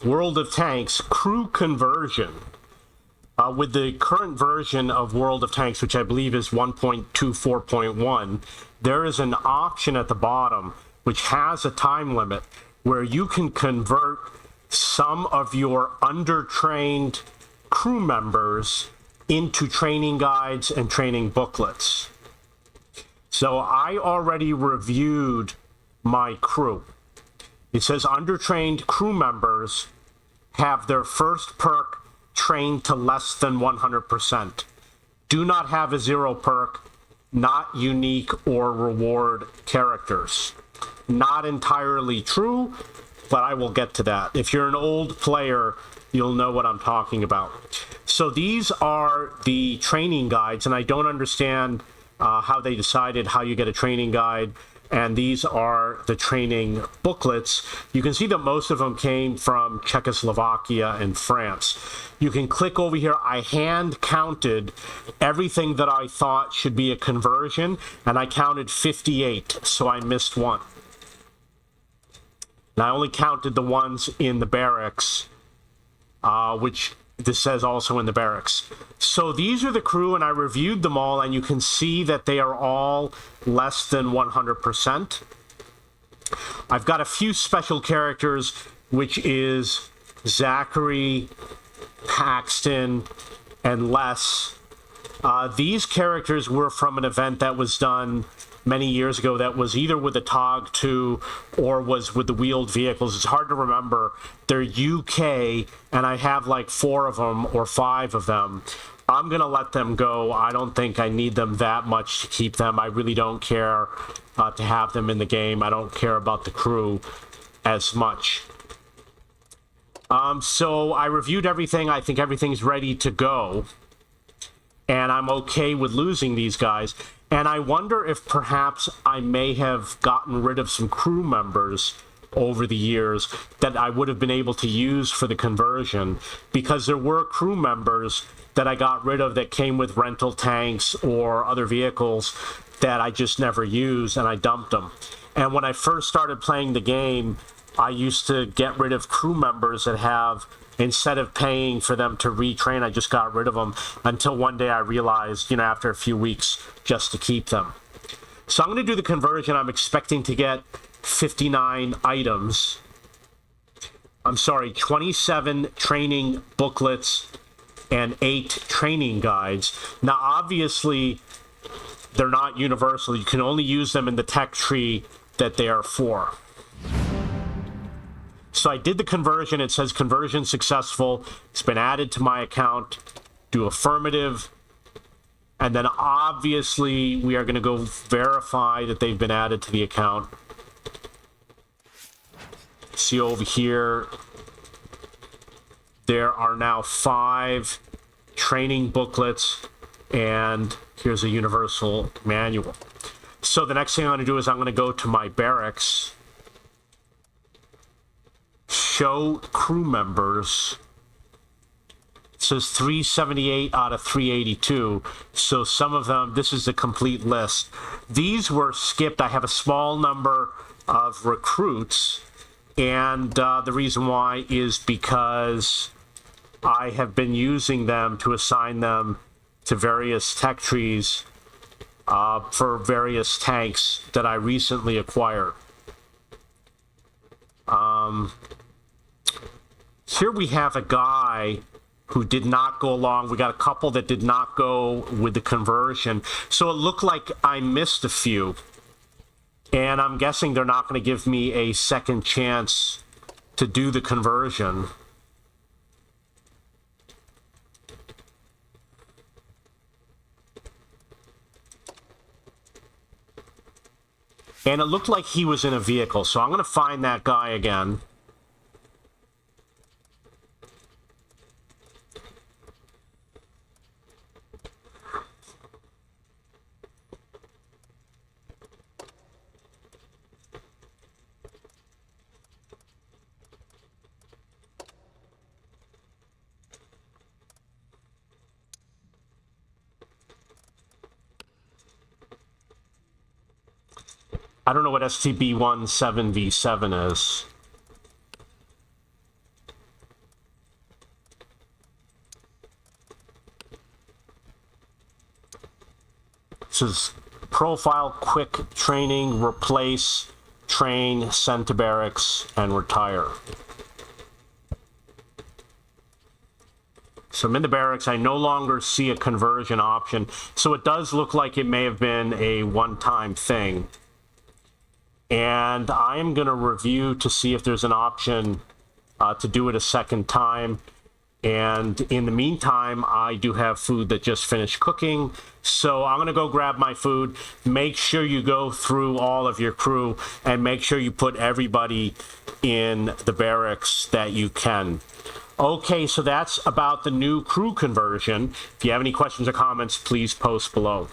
World of Tanks Crew Conversion. With the current version of World of Tanks, which I believe is 1.24.1, there is an option at the bottom which has a time limit where you can convert some of your undertrained crew members into training guides and training booklets. So I already reviewed my crew. It says undertrained crew members have their first perk trained to less than 100%. Do not have a 0 perk, not unique or reward characters. Not entirely true, but I will get to that. If you're an old player, you'll know what I'm talking about. So these are the training guides, and I don't understand how they decided how you get a training guide. And these are the training booklets. You can see that most of them came from Czechoslovakia and France. You can click over here. I hand counted everything that I thought should be a conversion, and I counted 58, so I missed one. And I only counted the ones in the barracks, which this says also in the barracks. So these are the crew, and I reviewed them all, and you can see that they are all less than 100%. I've got a few special characters, which is Zachary, Paxton, and Les. These characters were from an event that was done many years ago that was either with the TOG 2 or was with the wheeled vehicles. It's hard to remember. They're UK, and I have like 4 of them or 5 of them. I'm going to let them go. I don't think I need them that much to keep them. I really don't care to have them in the game. I don't care about the crew as much. So I reviewed everything. I think everything's ready to go. And I'm okay with losing these guys. And I wonder if perhaps I may have gotten rid of some crew members over the years that I would have been able to use for the conversion, because there were crew members that I got rid of that came with rental tanks or other vehicles that I just never used, and I dumped them. And when I first started playing the game, I used to get rid of crew members that have, instead of paying for them to retrain, I just got rid of them until one day I realized, after a few weeks, just to keep them. So I'm going to do the conversion. I'm expecting to get 59 items. 27 training booklets and 8 training guides. Now, obviously, they're not universal. You can only use them in the tech tree that they are for. So I did the conversion. It says conversion successful. It's been added to my account. Do affirmative. And then obviously we are going to go verify that they've been added to the account. See over here, there are now 5 training booklets, and here's a universal manual. So the next thing I'm going to do is I'm going to go to my barracks, show crew members. It says 378 out of 382. So some of them, this is the complete list. These were skipped. I have a small number of recruits, and the reason why is because I have been using them to assign them to various tech trees for various tanks that I recently acquired. Here we have a guy who did not go along. We got a couple that did not go with the conversion. So it looked like I missed a few. And I'm guessing they're not going to give me a second chance to do the conversion. And it looked like he was in a vehicle. So I'm going to find that guy again. I don't know what STB-17V7 is. says profile, quick training, replace, train, send to barracks, and retire. So I'm in the barracks. I no longer see a conversion option. So it does look like it may have been a one-time thing. And I am going to review to see if there's an option to do it a second time. And in the meantime, I do have food that just finished cooking. So I'm going to go grab my food. Make sure you go through all of your crew and make sure you put everybody in the barracks that you can. Okay, so that's about the new crew conversion. If you have any questions or comments, please post below.